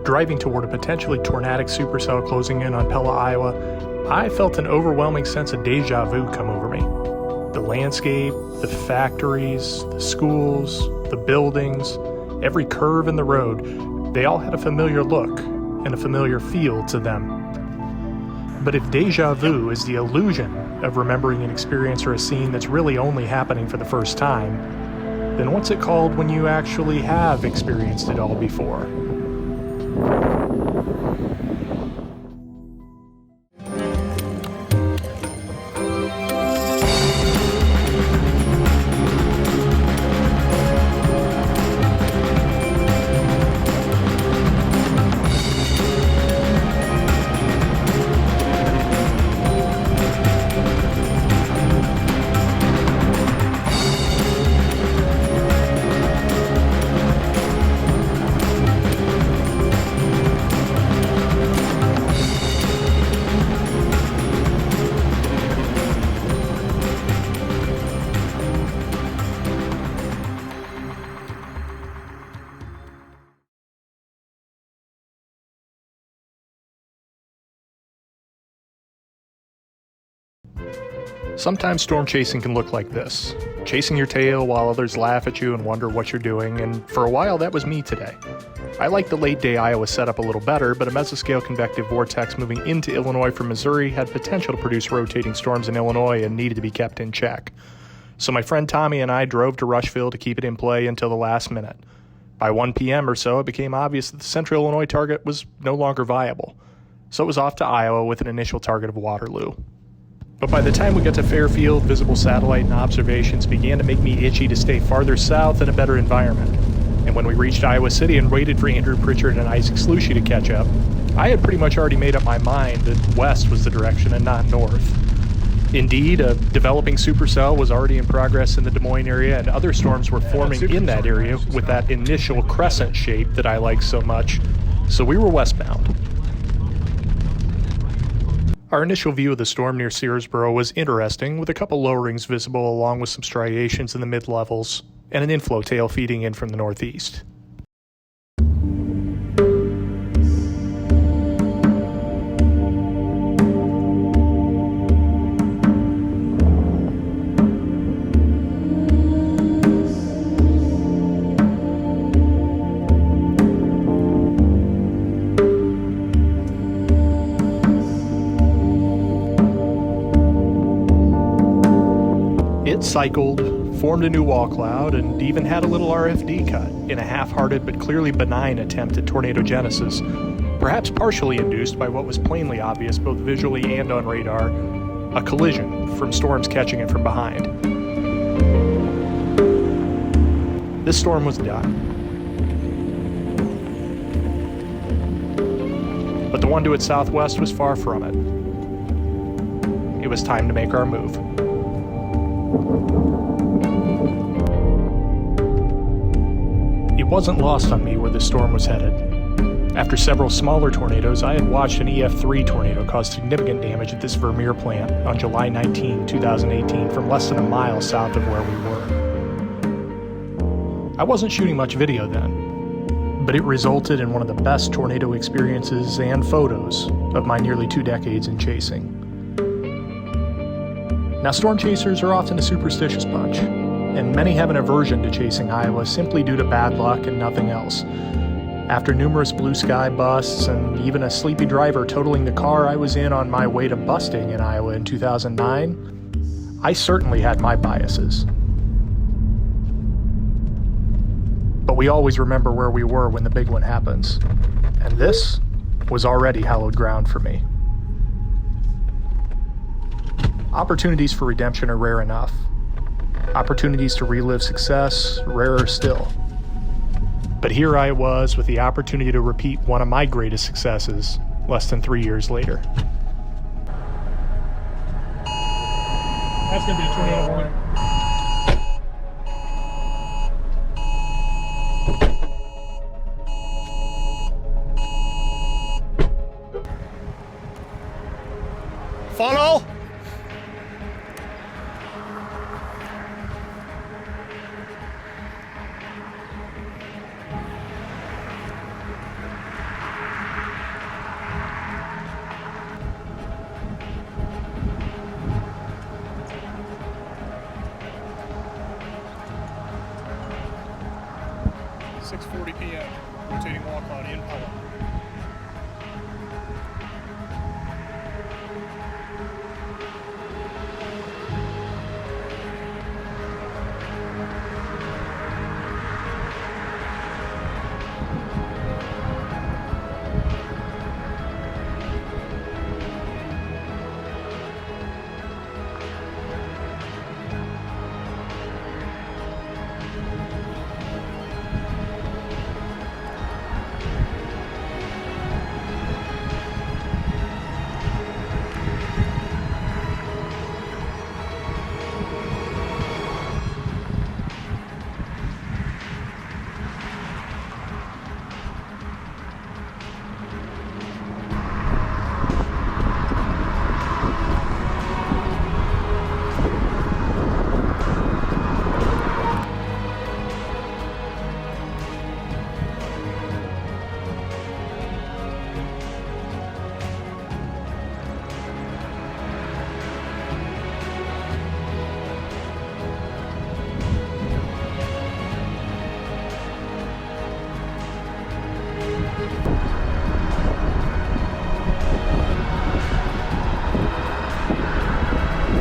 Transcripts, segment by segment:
Driving toward a potentially tornadic supercell closing in on Pella, Iowa, I felt an overwhelming sense of deja vu come over me. The landscape, the factories, the schools, the buildings, every curve in the road, they all had a familiar look and a familiar feel to them. But if deja vu is the illusion of remembering an experience or a scene that's really only happening for the first time, then what's it called when you actually have experienced it all before? Sometimes storm chasing can look like this, chasing your tail while others laugh at you and wonder what you're doing, and for a while that was me today. I like the late day Iowa setup a little better, but a mesoscale convective vortex moving into Illinois from Missouri had potential to produce rotating storms in Illinois and needed to be kept in check. So my friend Tommy and I drove to Rushville to keep it in play until the last minute. By 1 p.m. or so, it became obvious that the central Illinois target was no longer viable. So it was off to Iowa with an initial target of Waterloo. But by the time we got to Fairfield, visible satellite and observations began to make me itchy to stay farther south in a better environment. And when we reached Iowa City and waited for Andrew Pritchard and Isaac Slushy to catch up, I had pretty much already made up my mind that west was the direction and not north. Indeed, a developing supercell was already in progress in the Des Moines area, and other storms were forming in that area with that initial crescent shape that I like so much, so we were westbound. Our initial view of the storm near Searsboro was interesting, with a couple lowerings visible along with some striations in the mid-levels, and an inflow tail feeding in from the northeast. It cycled, formed a new wall cloud, and even had a little RFD cut in a half-hearted but clearly benign attempt at tornadogenesis, perhaps partially induced by what was plainly obvious both visually and on radar, a collision from storms catching it from behind. This storm was done. But the one to its southwest was far from it. It was time to make our move. It wasn't lost on me where the storm was headed. After several smaller tornadoes, I had watched an EF3 tornado cause significant damage at this Vermeer plant on July 19, 2018, from less than a mile south of where we were. I wasn't shooting much video then, but it resulted in one of the best tornado experiences and photos of my nearly 2 decades in chasing. Now, storm chasers are often a superstitious bunch, and many have an aversion to chasing Iowa simply due to bad luck and nothing else. After numerous blue sky busts and even a sleepy driver totaling the car I was in on my way to busting in Iowa in 2009, I certainly had my biases. But we always remember where we were when the big one happens, and this was already hallowed ground for me. Opportunities for redemption are rare enough. Opportunities to relive success, rarer still. But here I was with the opportunity to repeat one of my greatest successes less than 3 years later. That's going to be a tornado warning. Funnel! p.m. Rotating wall cloudy in Pella.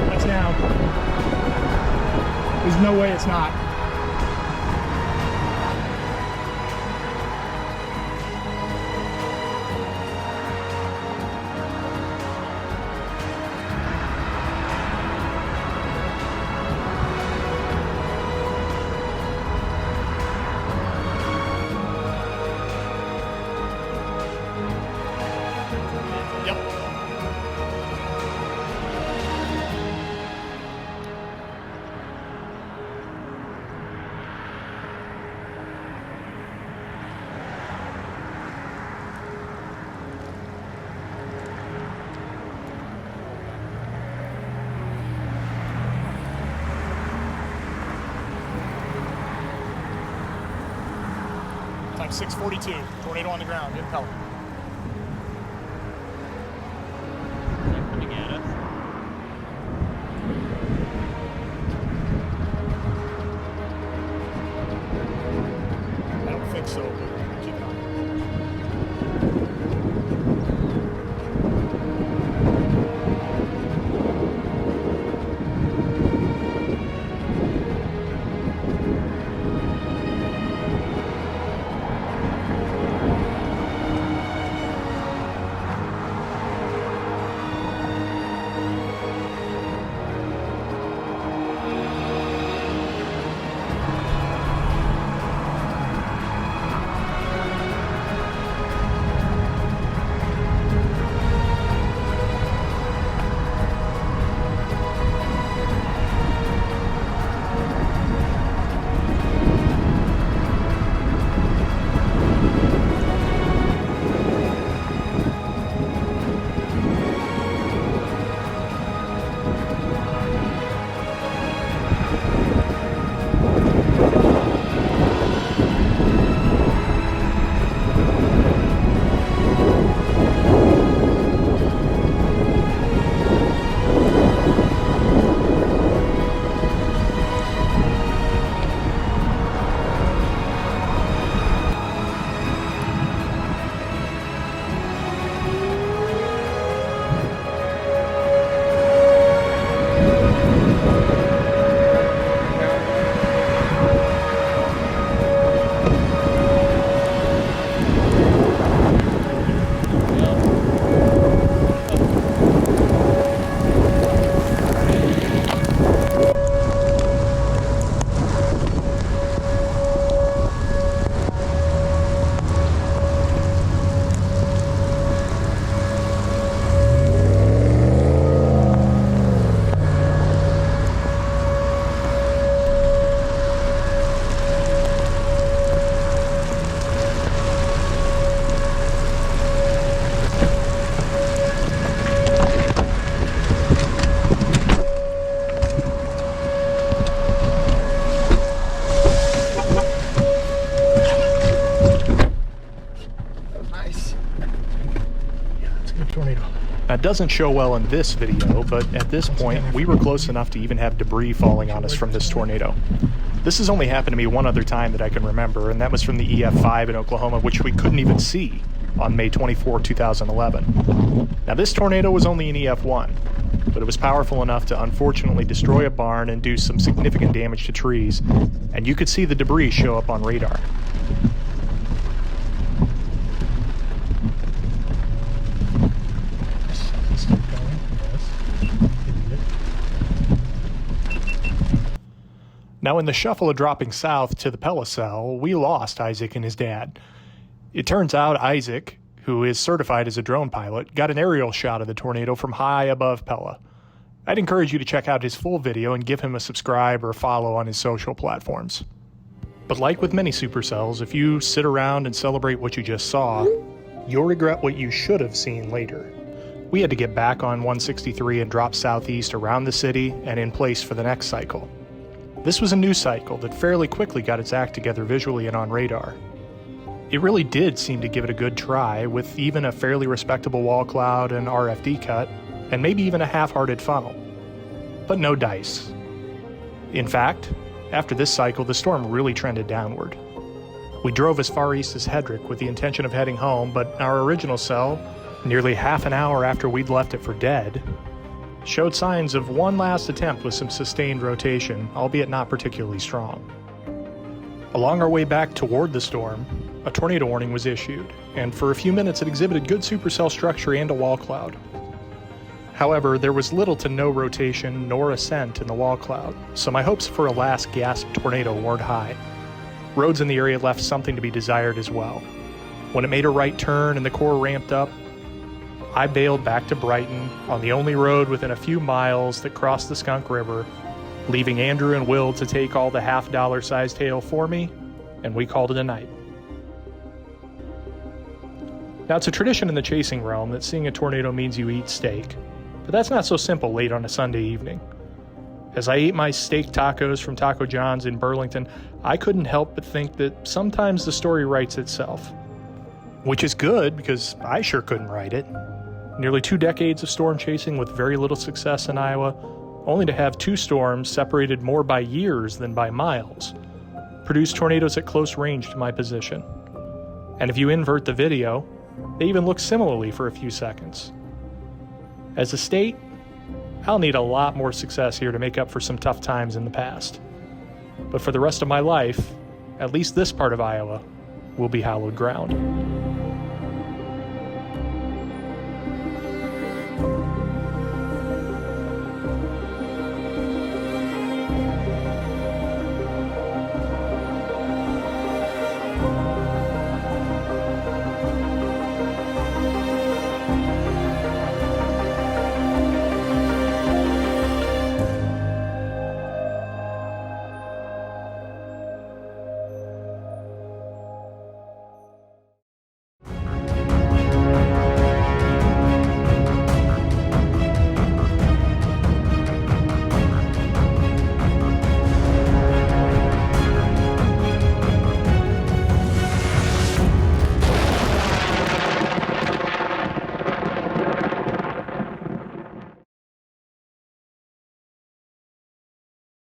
That's now. There's no way it's not. Yep. Time 6:42. Tornado on the ground in Pella. Coming at us. I don't think so, but keep it on. That doesn't show well in this video, but at this point, we were close enough to even have debris falling on us from this tornado. This has only happened to me one other time that I can remember, and that was from the EF5 in Oklahoma, which we couldn't even see on May 24, 2011. Now, this tornado was only an EF1, but it was powerful enough to unfortunately destroy a barn and do some significant damage to trees, and you could see the debris show up on radar. Now, in the shuffle of dropping south to the Pella cell, we lost Isaac and his dad. It turns out Isaac, who is certified as a drone pilot, got an aerial shot of the tornado from high above Pella. I'd encourage you to check out his full video and give him a subscribe or follow on his social platforms. But like with many supercells, if you sit around and celebrate what you just saw, you'll regret what you should have seen later. We had to get back on 163 and drop southeast around the city and in place for the next cycle. This was a new cycle that fairly quickly got its act together visually and on radar. It really did seem to give it a good try, with even a fairly respectable wall cloud and RFD cut, and maybe even a half-hearted funnel. But no dice. In fact, after this cycle, the storm really trended downward. We drove as far east as Hedrick with the intention of heading home, but our original cell, nearly half an hour after we'd left it for dead, showed signs of one last attempt with some sustained rotation, albeit not particularly strong. Along our way back toward the storm, a tornado warning was issued, and for a few minutes it exhibited good supercell structure and a wall cloud. However, there was little to no rotation nor ascent in the wall cloud, so my hopes for a last gasp tornado weren't high. Roads in the area left something to be desired as well. When it made a right turn and the core ramped up, I bailed back to Brighton on the only road within a few miles that crossed the Skunk River, leaving Andrew and Will to take all the half-dollar-sized hail for me, and we called it a night. Now, it's a tradition in the chasing realm that seeing a tornado means you eat steak, but that's not so simple late on a Sunday evening. As I ate my steak tacos from Taco John's in Burlington, I couldn't help but think that sometimes the story writes itself. Which is good, because I sure couldn't write it. Nearly 2 decades of storm chasing with very little success in Iowa, only to have 2 storms separated more by years than by miles, produce tornadoes at close range to my position. And if you invert the video, they even look similarly for a few seconds. As a state, I'll need a lot more success here to make up for some tough times in the past. But for the rest of my life, at least this part of Iowa will be hallowed ground.